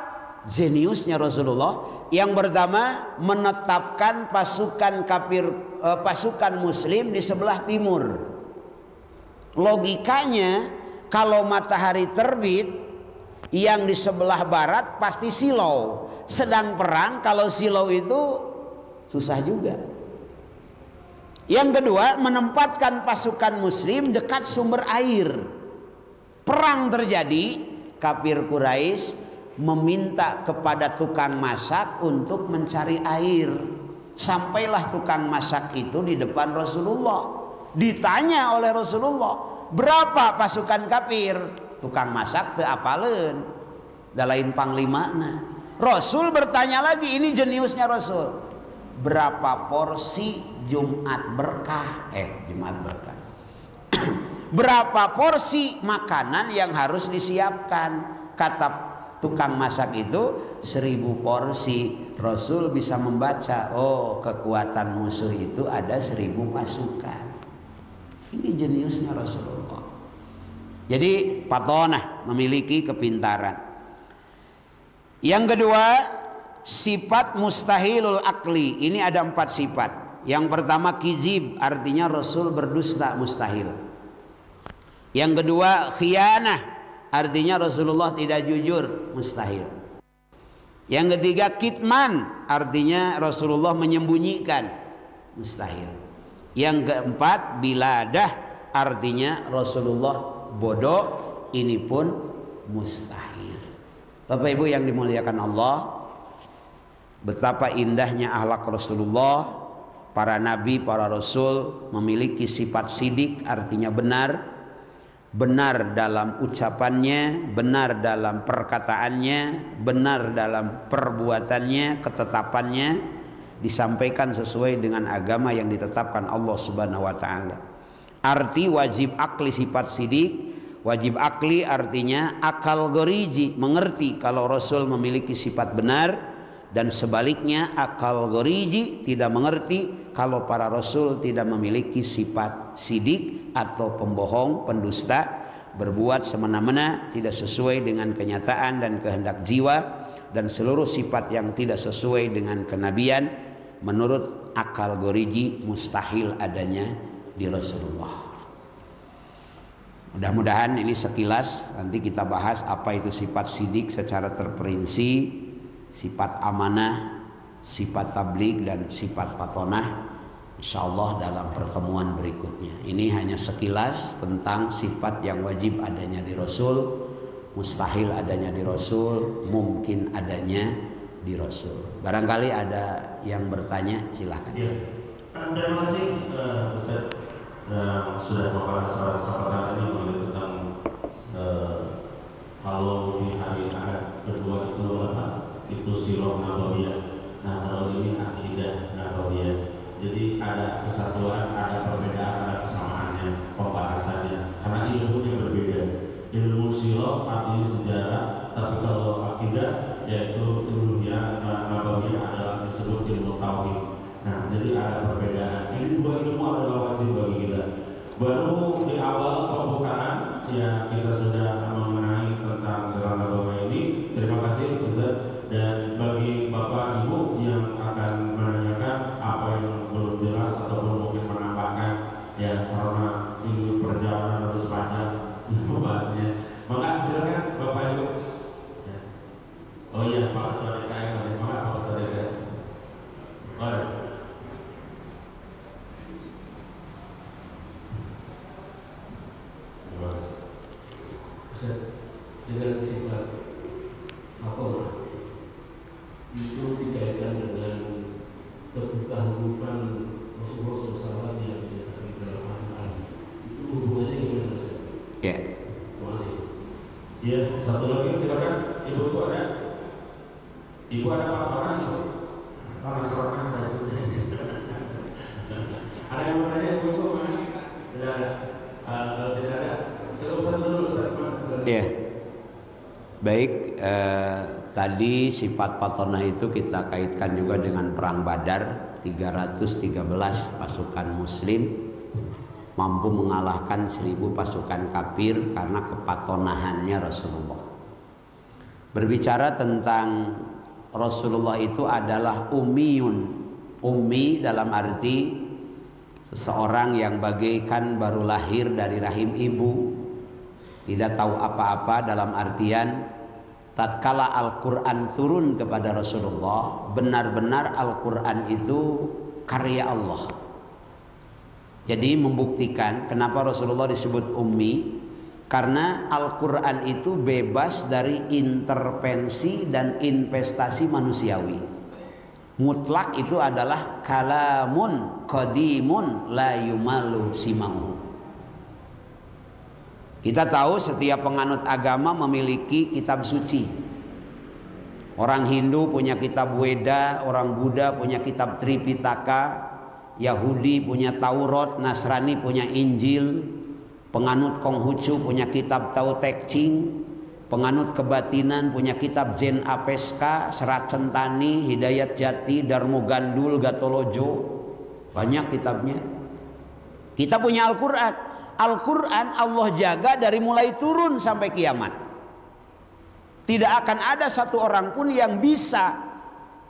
Jeniusnya Rasulullah. Yang pertama, menetapkan pasukan kafir pasukan muslim di sebelah timur. Logikanya kalau matahari terbit, yang di sebelah barat pasti silau. Sedang perang kalau silau itu susah juga. Yang kedua, menempatkan pasukan muslim dekat sumber air. Perang terjadi, kafir Quraisy meminta kepada tukang masak untuk mencari air. Sampailah tukang masak itu di depan Rasulullah. Ditanya oleh Rasulullah, berapa pasukan kafir? Tukang masak teu apaleun, da lain panglimana. Rasul bertanya lagi, ini jeniusnya Rasul. Berapa porsi Jumat berkah? Jumat berkah. Berapa porsi makanan yang harus disiapkan? Kata tukang masak itu 1000 porsi. Rasul bisa membaca, oh kekuatan musuh itu ada 1000 pasukan. Ini jeniusnya Rasulullah. Jadi patonah, memiliki kepintaran. Yang kedua, sifat mustahilul akli. Ini ada 4 sifat. Yang pertama kizib, artinya Rasul berdusta, mustahil. Yang kedua khianah, artinya Rasulullah tidak jujur, mustahil. Yang ketiga kitman, artinya Rasulullah menyembunyikan, mustahil. Yang keempat biladah, artinya Rasulullah bodoh, ini pun mustahil. Bapak Ibu yang dimuliakan Allah, betapa indahnya akhlak Rasulullah. Para nabi, para rasul memiliki sifat sidik, artinya benar. Benar dalam ucapannya, benar dalam perkataannya, benar dalam perbuatannya, ketetapannya disampaikan sesuai dengan agama yang ditetapkan Allah Subhanahu wa taala. Arti wajib akli sifat sidik, wajib akli artinya akal goriji, mengerti kalau Rasul memiliki sifat benar, dan sebaliknya akal goriji tidak mengerti kalau para rasul tidak memiliki sifat sidik atau pembohong, pendusta, berbuat semena-mena, tidak sesuai dengan kenyataan dan kehendak jiwa, dan seluruh sifat yang tidak sesuai dengan kenabian. Menurut akal goriji mustahil adanya di Rasulullah. Mudah-mudahan ini sekilas, nanti kita bahas apa itu sifat sidik secara terperinci, sifat amanah, sifat tabligh, dan sifat patonah, insyaallah dalam pertemuan berikutnya. Ini hanya sekilas tentang sifat yang wajib adanya di Rasul, mustahil adanya di Rasul, mungkin adanya di Rasul. Barangkali ada yang bertanya, silahkan. Ya. Terima kasih Ustaz sudah membahas kesempatan ini mengenai tentang kalau di hari Ahad kedua itu apa? Itu sirah nabawiyah. Nah, kalau ini akidah nabawiyah. Jadi ada kesatuan, ada perbedaan, ada kesamaannya, pembahasannya. Karena ilmunya berbeda. Ilmu sirah artinya sejarah, tapi kalau akidah yaitu ilmu nabawiyah adalah disebut ilmu tauhid. Nah, jadi ada perbedaan. Ini dua ilmu adalah wajib bagi kita. Baru di awal pembukaan ya kita sudah mengenai tentang sirah nabawiyah ini. Terima kasih Ustaz. Dan bagi Bapak Ibu yang akan menanyakan apa yang belum jelas ataupun mungkin menambahkan ya karena ini perjalanan harus panjang membahasnya. Maka silakan Bapak Ibu. Ya. Oh iya Pak Ketua DKM, Pak Ketua DKM. Boleh. Dengan sifat fatonah itu dikaitkan dengan terbuka hurufan Rasulullah SAW yang dikatakan dalam Al-Quran. Itu hubungannya gimana Ustaz? Ya. Terima kasih. Ya, satu lagi silakan. Ibu itu ada? Ibu ada apa-apa Ibu? Karena seorang ada itu. Ada yang bertanya Ibu mana? Tidak ada. Kalau tidak ada, cukup satu dulu Ustaz. Ya. Baik, tadi sifat patonah itu kita kaitkan juga dengan perang Badar. 313 pasukan muslim mampu mengalahkan 1000 pasukan kafir karena kepatonahannya Rasulullah. Berbicara tentang Rasulullah itu adalah ummiyun. Ummi dalam arti seseorang yang bagaikan baru lahir dari rahim ibu, tidak tahu apa-apa, dalam artian tatkala Al-Quran turun kepada Rasulullah, benar-benar Al-Quran itu karya Allah. Jadi membuktikan kenapa Rasulullah disebut ummi, karena Al-Quran itu bebas dari intervensi dan investasi manusiawi. Mutlak itu adalah kalamun qadimun la yumalu sima'u. Kita tahu setiap penganut agama memiliki kitab suci. Orang Hindu punya kitab Weda, orang Buddha punya kitab Tripitaka, Yahudi punya Taurat, Nasrani punya Injil, penganut Konghucu punya kitab Tao Te Ching, penganut kebatinan punya kitab Zen Apeska, Serat Centani, Hidayat Jati, Darmo Gandul, Gatolojo. Banyak kitabnya. Kita punya Al-Quran. Al-Quran Allah jaga dari mulai turun sampai kiamat. Tidak akan ada satu orang pun yang bisa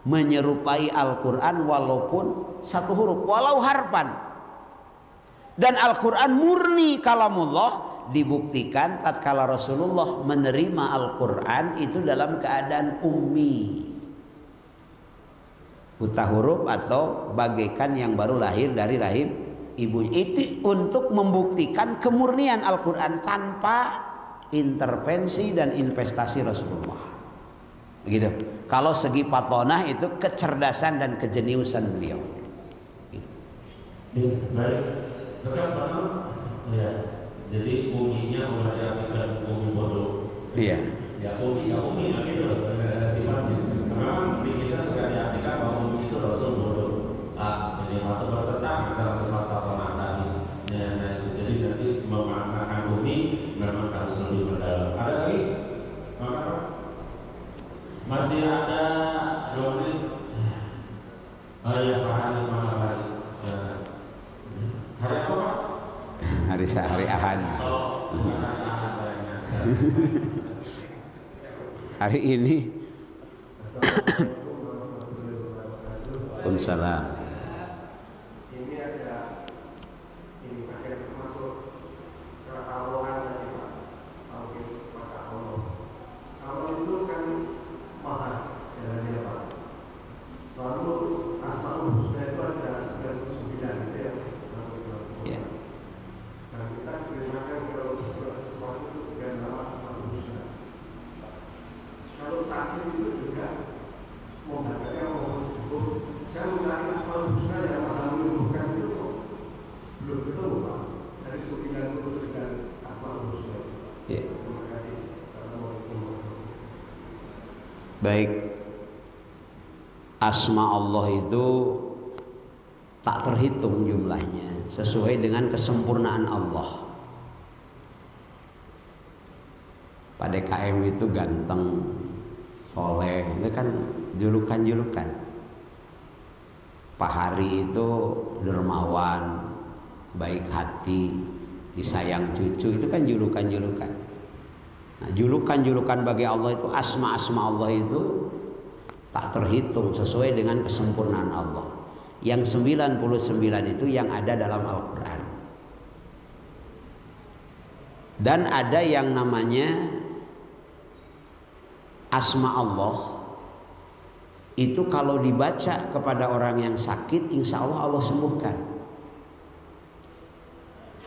menyerupai Al-Quran walaupun satu huruf, walau harfan. Dan Al-Quran murni kalamullah, dibuktikan tatkala Rasulullah menerima Al-Quran itu dalam keadaan ummi, buta huruf atau bagaikan yang baru lahir dari rahim ibu. Itu untuk membuktikan kemurnian Al-Quran tanpa intervensi dan investasi Rasulullah. Begitu. Kalau segi patonah itu kecerdasan dan kejeniusan beliau. Gitu. Ya, baik. Sekarang Pak ya. Jadi uminya diartikan umi bodoh. Iya. Ya umi gitu loh. Ada sifatnya. Memang di kita suka diartikan bahwa umi itu Rasul bodoh. Jadi waktu bertentangan sama sifat patonah tadi. Nah, jadi nanti memaknakan umi memang harus lebih mendalam. Ada lagi? Masih ada 2 menit. Oh iya, Pak Hari, mana Pak Hari? Hari apa Pak? Hari Ahad. Oh, bukan hari Ahad kayaknya. Hari ini. Waalaikumsalam. Ini ada ini pakai masuk ke Allahan dari Pak. Oke, maka Allah. Allah itu kan maha segalanya Pak. Lalu Asmaul Husna itu ada 99 gitu ya. Ya. Dan kita gunakan kalau sesuatu itu dengan nama Asmaul Husna. Kalau sakit itu juga membacanya mohon sembuh. Saya mencari Asmaul Husna yang maha menyembuhkan itu belum betul Pak. Dari 99 dengan Asmaul Husna. Ya. Terima kasih. Assalamualaikum warahmatullahi wabarakatuh. Baik. Asma Allah itu tak terhitung jumlahnya, sesuai dengan kesempurnaan Allah. Pak DKM itu ganteng, soleh, itu kan julukan-julukan. Pak Hari itu dermawan, baik hati, disayang cucu, itu kan julukan-julukan. Nah, julukan-julukan bagi Allah itu, asma-asma Allah itu tak terhitung sesuai dengan kesempurnaan Allah. Yang 99 itu yang ada dalam Al-Quran. Dan ada yang namanya asma Allah, itu kalau dibaca kepada orang yang sakit, insya Allah Allah sembuhkan.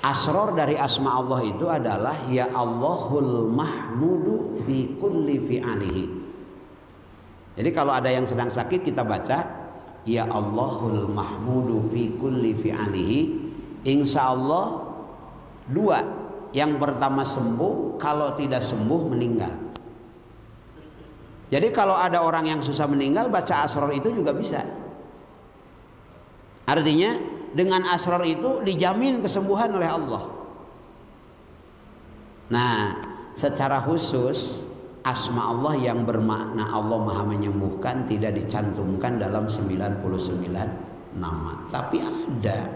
Asror dari asma Allah itu adalah ya Allahul mahmudu fi kulli fi'alihi. Jadi kalau ada yang sedang sakit kita baca ya Allahul mahmudu fi kulli fi'alihi, insya Allah 2. Yang pertama sembuh, kalau tidak sembuh meninggal. Jadi kalau ada orang yang susah meninggal, baca asror itu juga bisa. Artinya dengan asror itu dijamin kesembuhan oleh Allah. Nah, secara khusus asma Allah yang bermakna Allah Maha Menyembuhkan tidak dicantumkan dalam 99 nama. Tapi ada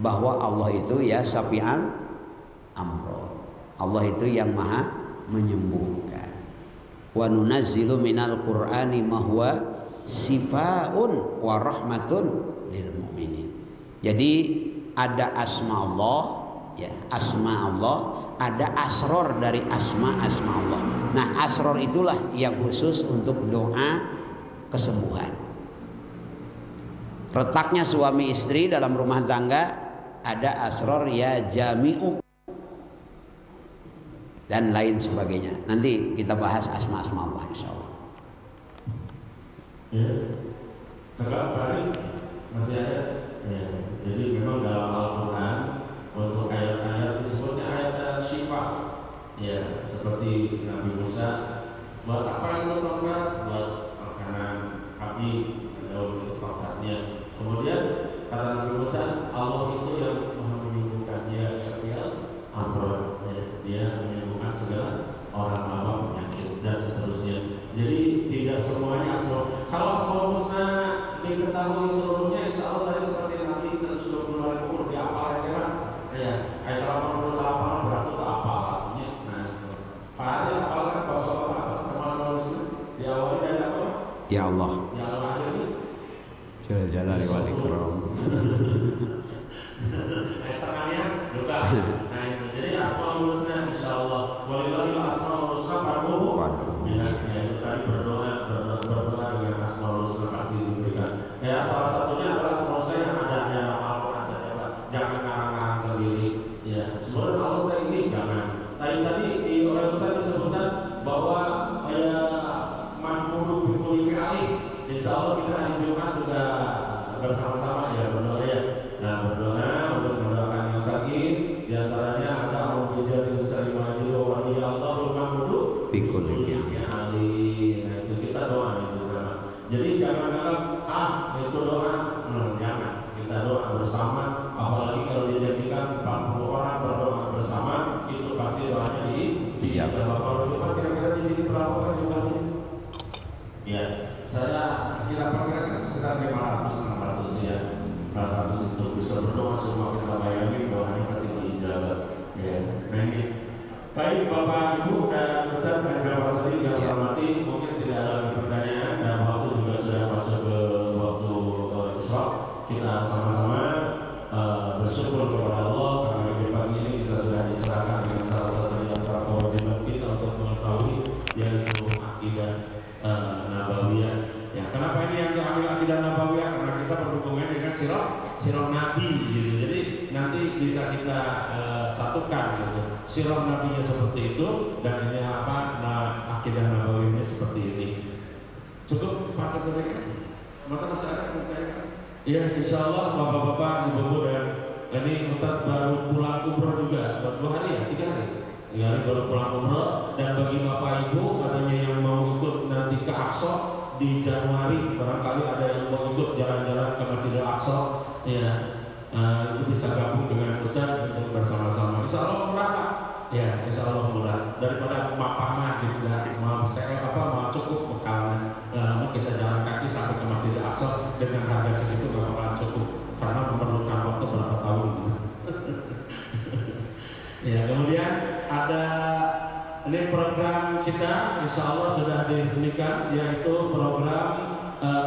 bahwa Allah itu ya Syafi'al Amro. Allah itu yang Maha Menyembuhkan. Wa nunazzilu minal Qur'ani ma huwa shifaa'un wa rahmatun lil mu'minin. Jadi ada asma Allah, ya, asma Allah, ada asror dari asma-asma Allah. Nah, asror itulah yang khusus untuk doa kesembuhan. Retaknya suami istri dalam rumah tangga ada asror ya jami'u dan lain sebagainya. Nanti kita bahas asma-asma Allah insyaallah. Ya, cakap Pak masih ada. Ya, jadi memang dalam Al-Quran untuk ayat-ayat disebutnya ayat syifa. Ya, seperti Nabi Musa buat apa itu tongkat, buat makanan kaki, daun itu tongkatnya. Kemudian kata Nabi Musa, Allah itu yang Maha menyembuhkan, dia Syafi'al Amr, ya, dia menyembuhkan segala orang apa penyakit dan seterusnya. Jadi tidak semuanya asma. Kalau asma husna diketahui seluruhnya, insya Allah tadi seperti nanti 120 hari umur di apa siapa? Ya, ayat 88 berarti itu apa artinya? Nah, Pak Ari apalkan bapak-bapak sama asma husna diawali dari apa? Ya Allah. Ya Allah akhirnya. Jalla jalali wal ikram. Ayat tengahnya juga. Nah itu jadi asmaul husna insyaallah. Walillahil asmaul husna fad'uhu. Ya, itu tadi berdoa dengan asmaul husna pasti diberikan. Ya salah satunya adalah asmaul husna yang ada di dalam Al-Qur'an saja Pak. Jangan ngarang-ngarang sendiri. Ya, sebenarnya Allah ini jangan. Tadi di oleh Ustaz disebutkan bahwa ya mahmudu bikul fi'ali. Insyaallah kita hari Jumat sudah bersama-sama ya berdoa ya. Nah berdoa untuk mendoakan yang sakit. Di antaranya ada Abu Jahal Sari Majid wa Allahul Mahmudu Bikul fi'ali. Nah itu kita doa itu sama. Jadi jangan anggap itu doa, jangan. Kita doa bersama. Apalagi kalau dijanjikan 40 orang berdoa bersama, itu pasti doanya dijawab. Kalau cuma kira-kira di sini berapa kan jumlahnya? Ya, saya sirah Nabi gitu. Jadi nanti bisa kita satukan gitu. Sirah Nabinya seperti itu dan ini apa? Akidah Nabawiyahnya seperti ini. Cukup Pak Ketua maka masih ada pertanyaan? Iya, insya Allah bapak-bapak, ibu-ibu dan ini Ustadz baru pulang umroh juga, 2 hari ya, 3 hari. 3 hari baru pulang umroh dan bagi bapak ibu katanya yang mau ikut nanti ke Aqsa di Januari, barangkali ada yang mau ikut jalan-jalan ke Masjidil Aqsa, ya itu bisa gabung dengan Ustadz untuk bersama-sama. Insya Allah murah Pak. Ya, insya Allah murah daripada mapama gitu nggak mau mau cukup bekalnya. Lalu kita jalan kaki sampai ke Masjidil Aqsa dengan harga segitu nggak bakalan cukup karena memerlukan waktu berapa tahun. Ya, kemudian ada ini program kita, insya Allah sudah diresmikan, yaitu program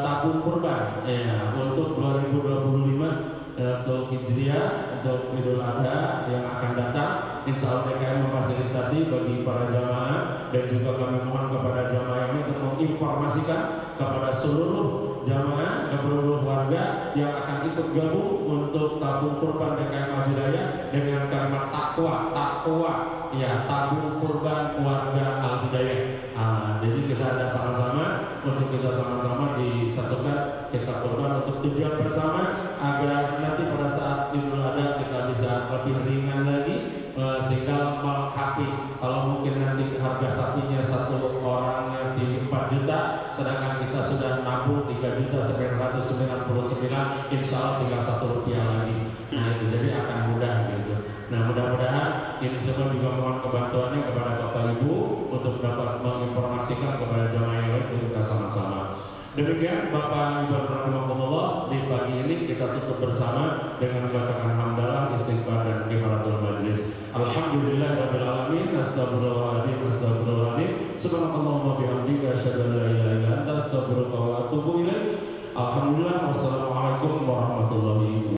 tabung kurban ya untuk 2025 untuk Hijriah, untuk Idul Adha yang akan datang. Insya Allah DKM memfasilitasi bagi para jamaah dan juga kami mohon kepada jamaah ini untuk menginformasikan kepada seluruh jamaah, seluruh warga yang akan ikut gabung untuk tabung kurban DKM Al-Hidayah dengan kalimat takwa, ya tabung kurban warga Al-Hidayah. Jadi kita ada sama-sama untuk kita sama-sama disatukan kita kurban untuk tujuan bersama agar nanti pada saat Idul Adha kita bisa lebih ringan lagi sehingga melengkapi. Kalau mungkin nanti harga sapinya satu orangnya di 4 juta, sedangkan kita sudah nabung 3.999, insya Allah tinggal 1 rupiah lagi. Nah itu jadi akan mudah gitu. Nah mudah-mudahan ini semua juga mohon kebantuannya kepada Bapak Ibu untuk dapat menginformasikan kepada jamaah yang lain untuk kita sama-sama. Demikian Bapak Ibu rahimakumullah, di pagi ini kita tutup bersama dengan membacakan hamdalah, istighfar dan kifaratul majlis. Alhamdulillahirabbil alamin, astagfirullahaladzim, astagfirullahaladzim, subhanakallahumma bihamdika asyhadu an la ilaha illa anta astaghfiruka wa atubu ilaik. Alhamdulillah, wassalamualaikum warahmatullahi wabarakatuh.